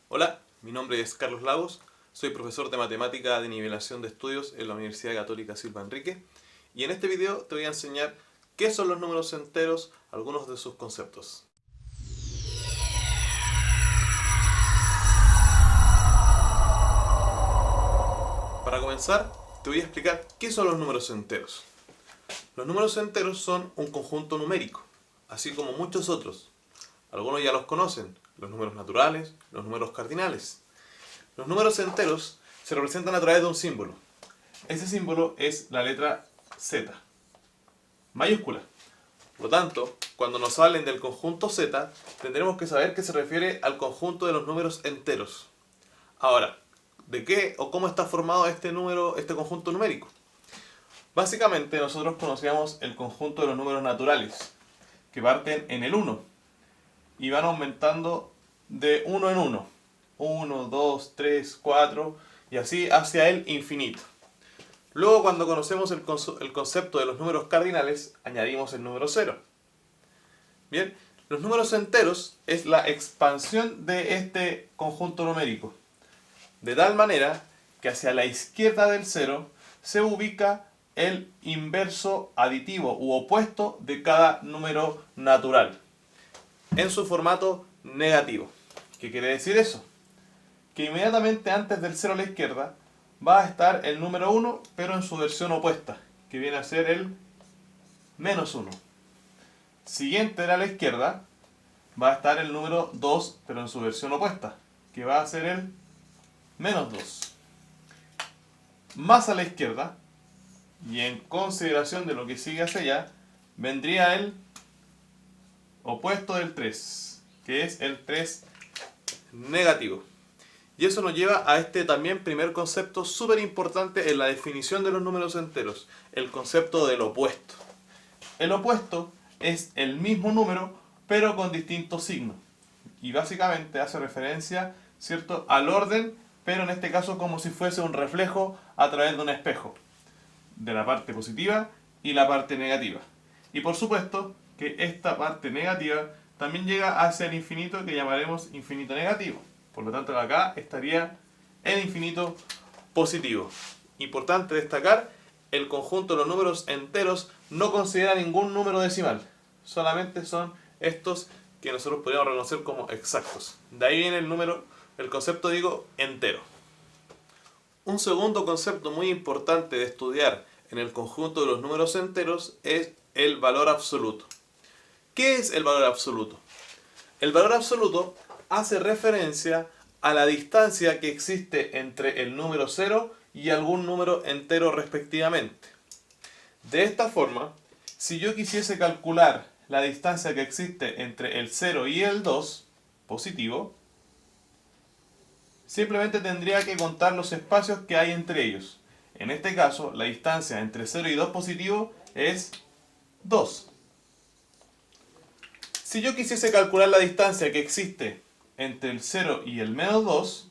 Hola, mi nombre es Carlos Lagos, soy profesor de matemática de nivelación de estudios en la Universidad Católica Silva Enrique y en este video te voy a enseñar qué son los números enteros, algunos de sus conceptos. Para comenzar, te voy a explicar qué son los números enteros. Los números enteros son un conjunto numérico, así como muchos otros. Algunos ya los conocen, los números naturales, los números cardinales. Los números enteros se representan a través de un símbolo. Ese símbolo es la letra Z, mayúscula. Por lo tanto, cuando nos hablen del conjunto Z, tendremos que saber que se refiere al conjunto de los números enteros. Ahora, ¿de qué o cómo está formado este conjunto numérico? Básicamente nosotros conocíamos el conjunto de los números naturales, que parten en el 1 y van aumentando de 1 en 1. 1, 2, 3, 4 y así hacia el infinito. Luego, cuando conocemos el concepto de los números cardinales, añadimos el número 0. Bien, los números enteros es la expansión de este conjunto numérico, de tal manera que hacia la izquierda del 0 se ubica el inverso aditivo u opuesto de cada número natural, en su formato negativo. ¿Qué quiere decir eso? Que inmediatamente antes del 0 a la izquierda va a estar el número 1, pero en su versión opuesta, que viene a ser el menos 1. Siguiente a la izquierda va a estar el número 2, pero en su versión opuesta, que va a ser el menos 2. Más a la izquierda, y en consideración de lo que sigue hacia allá, vendría el opuesto del 3, que es el 3 negativo. Y eso nos lleva a este también primer concepto súper importante en la definición de los números enteros, el concepto del opuesto. El opuesto es el mismo número, pero con distintos signos. Y básicamente hace referencia, ¿cierto?, al orden, pero en este caso como si fuese un reflejo a través de un espejo, de la parte positiva y la parte negativa. Y por supuesto que esta parte negativa también llega hacia el infinito, que llamaremos infinito negativo. Por lo tanto, acá estaría el infinito positivo. Importante destacar, el conjunto de los números enteros no considera ningún número decimal. Solamente son estos que nosotros podríamos reconocer como exactos. De ahí viene el concepto, entero. Un segundo concepto muy importante de estudiar en el conjunto de los números enteros es el valor absoluto. ¿Qué es el valor absoluto? El valor absoluto hace referencia a la distancia que existe entre el número 0 y algún número entero respectivamente. De esta forma, si yo quisiese calcular la distancia que existe entre el 0 y el 2, positivo, simplemente tendría que contar los espacios que hay entre ellos. En este caso, la distancia entre 0 y 2 positivo es 2. Si yo quisiese calcular la distancia que existe entre el 0 y el menos 2,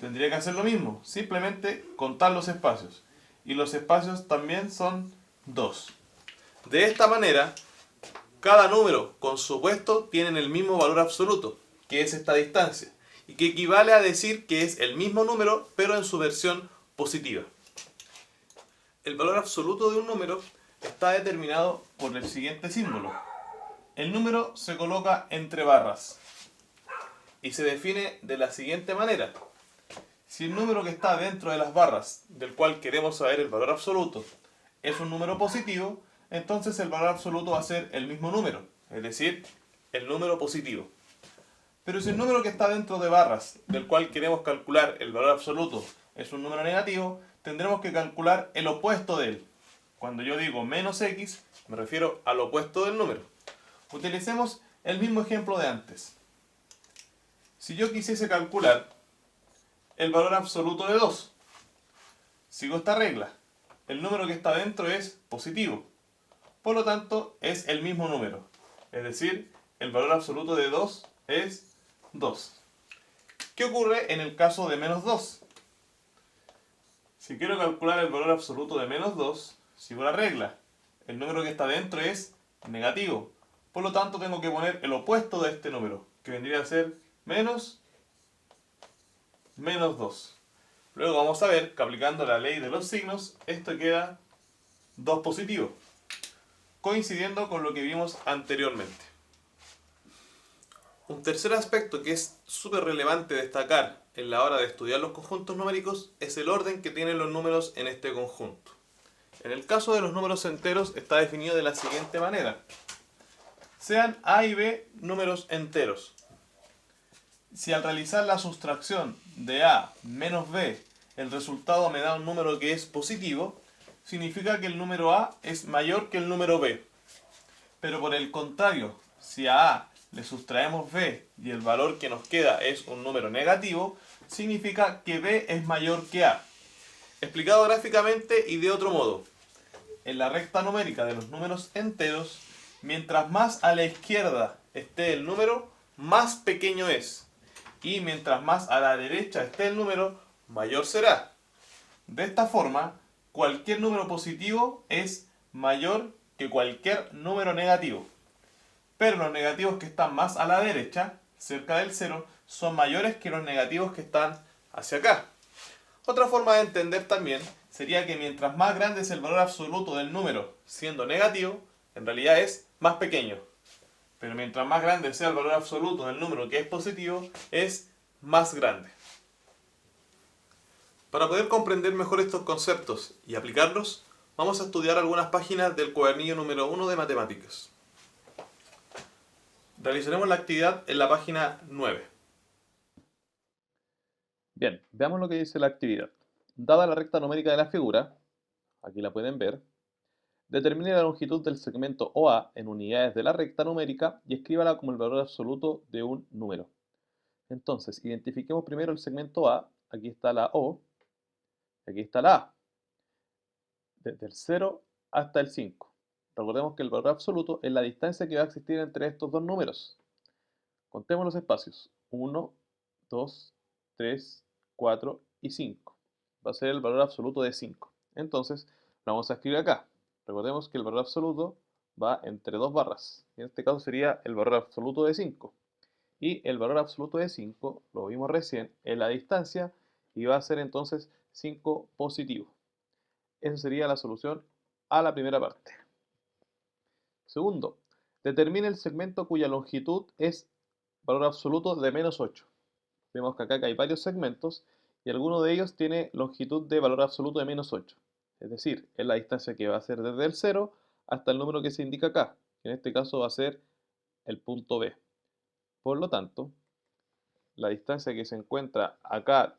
tendría que hacer lo mismo, simplemente contar los espacios. Y los espacios también son 2. De esta manera, cada número con su opuesto tienen el mismo valor absoluto, que es esta distancia, y que equivale a decir que es el mismo número, pero en su versión positiva. El valor absoluto de un número está determinado por el siguiente símbolo. El número se coloca entre barras y se define de la siguiente manera. Si el número que está dentro de las barras, del cual queremos saber el valor absoluto, es un número positivo, entonces el valor absoluto va a ser el mismo número, es decir, el número positivo. Pero si el número que está dentro de barras, del cual queremos calcular el valor absoluto, es un número negativo, tendremos que calcular el opuesto de él. Cuando yo digo menos x, me refiero al opuesto del número. Utilicemos el mismo ejemplo de antes. Si yo quisiese calcular el valor absoluto de 2, sigo esta regla. El número que está dentro es positivo. Por lo tanto, es el mismo número. Es decir, el valor absoluto de 2 es 2. ¿Qué ocurre en el caso de menos 2? Si quiero calcular el valor absoluto de menos 2, sigo la regla. El número que está dentro es negativo. Por lo tanto, tengo que poner el opuesto de este número, que vendría a ser menos menos 2. Luego vamos a ver que aplicando la ley de los signos, esto queda 2 positivo, coincidiendo con lo que vimos anteriormente. Un tercer aspecto que es súper relevante destacar en la hora de estudiar los conjuntos numéricos es el orden que tienen los números en este conjunto. En el caso de los números enteros está definido de la siguiente manera. Sean A y B números enteros. Si al realizar la sustracción de A menos B el resultado me da un número que es positivo, significa que el número A es mayor que el número B. Pero por el contrario, si a A le sustraemos B y el valor que nos queda es un número negativo, significa que B es mayor que A. Explicado gráficamente y de otro modo. En la recta numérica de los números enteros, mientras más a la izquierda esté el número, más pequeño es. Y mientras más a la derecha esté el número, mayor será. De esta forma, cualquier número positivo es mayor que cualquier número negativo. Pero los negativos que están más a la derecha, cerca del 0, son mayores que los negativos que están hacia acá. Otra forma de entender también sería que mientras más grande es el valor absoluto del número siendo negativo, en realidad es más pequeño. Pero mientras más grande sea el valor absoluto del número que es positivo, es más grande. Para poder comprender mejor estos conceptos y aplicarlos, vamos a estudiar algunas páginas del cuadernillo número 1 de matemáticas. Realizaremos la actividad en la página 9. Bien, veamos lo que dice la actividad. Dada la recta numérica de la figura, aquí la pueden ver, determine la longitud del segmento OA en unidades de la recta numérica y escríbala como el valor absoluto de un número. Entonces, identifiquemos primero el segmento A, aquí está la O, aquí está la A, desde el 0 hasta el 5. Recordemos que el valor absoluto es la distancia que va a existir entre estos dos números. Contemos los espacios, 1, 2, 3, 4 y 5. Va a ser el valor absoluto de 5. Entonces, lo vamos a escribir acá. Recordemos que el valor absoluto va entre dos barras. En este caso sería el valor absoluto de 5. Y el valor absoluto de 5, lo vimos recién, es la distancia y va a ser entonces 5 positivo. Esa sería la solución a la primera parte. Segundo, determine el segmento cuya longitud es valor absoluto de menos 8. Vemos que acá hay varios segmentos y alguno de ellos tiene longitud de valor absoluto de menos 8. Es decir, es la distancia que va a ser desde el 0 hasta el número que se indica acá, que en este caso va a ser el punto B. Por lo tanto, la distancia que se encuentra acá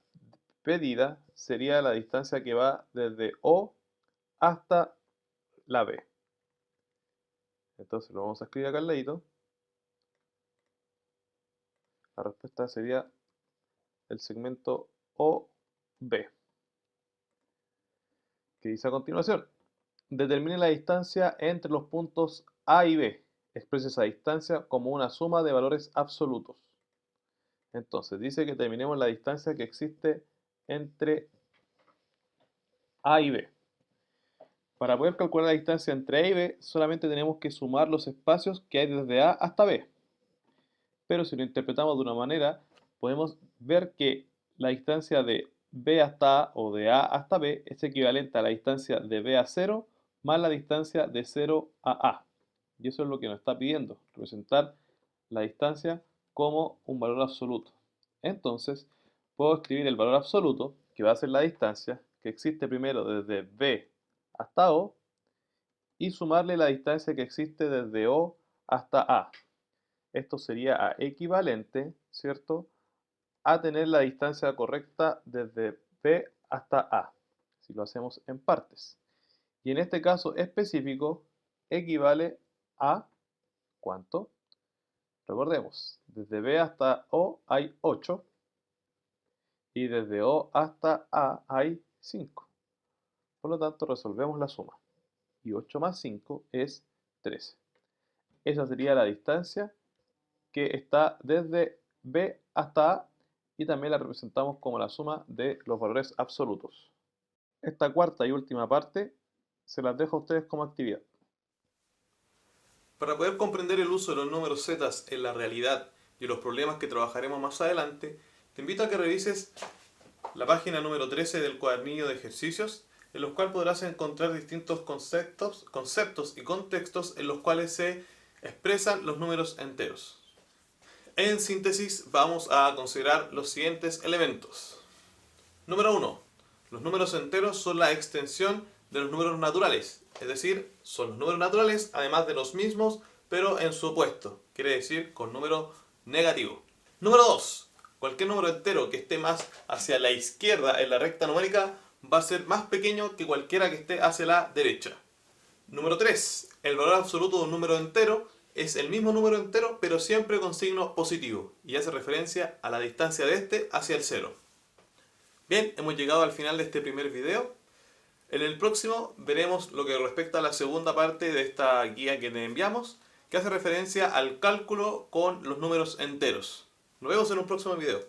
pedida sería la distancia que va desde O hasta la B. Entonces lo vamos a escribir acá al ladito. La respuesta sería el segmento OB. ¿Qué dice a continuación? Determine la distancia entre los puntos A y B. Exprese esa distancia como una suma de valores absolutos. Entonces, dice que determinemos la distancia que existe entre A y B. Para poder calcular la distancia entre A y B, solamente tenemos que sumar los espacios que hay desde A hasta B. Pero si lo interpretamos de una manera, podemos ver que la distancia de B hasta A o de A hasta B es equivalente a la distancia de B a 0 más la distancia de 0 a A. Y eso es lo que nos está pidiendo, representar la distancia como un valor absoluto. Entonces, puedo escribir el valor absoluto, que va a ser la distancia, que existe primero desde B hasta O, y sumarle la distancia que existe desde O hasta A. Esto sería equivalente, ¿cierto?, a tener la distancia correcta desde B hasta A, si lo hacemos en partes. Y en este caso específico, equivale a ¿cuánto? Recordemos, desde B hasta O hay 8 y desde O hasta A hay 5. Por lo tanto, resolvemos la suma. Y 8 más 5 es 13. Esa sería la distancia que está desde B hasta A y también la representamos como la suma de los valores absolutos. Esta cuarta y última parte se las dejo a ustedes como actividad. Para poder comprender el uso de los números zetas en la realidad y los problemas que trabajaremos más adelante, te invito a que revises la página número 13 del cuadernillo de ejercicios, en los cuales podrás encontrar distintos conceptos y contextos en los cuales se expresan los números enteros. En síntesis, vamos a considerar los siguientes elementos. Número 1. Los números enteros son la extensión de los números naturales, es decir, son los números naturales además de los mismos, pero en su opuesto, quiere decir con número negativo. Número 2. Cualquier número entero que esté más hacia la izquierda en la recta numérica va a ser más pequeño que cualquiera que esté hacia la derecha. Número 3. El valor absoluto de un número entero es el mismo número entero, pero siempre con signo positivo, y hace referencia a la distancia de este hacia el cero. Bien, hemos llegado al final de este primer video. En el próximo veremos lo que respecta a la segunda parte de esta guía que te enviamos, que hace referencia al cálculo con los números enteros. Nos vemos en un próximo video.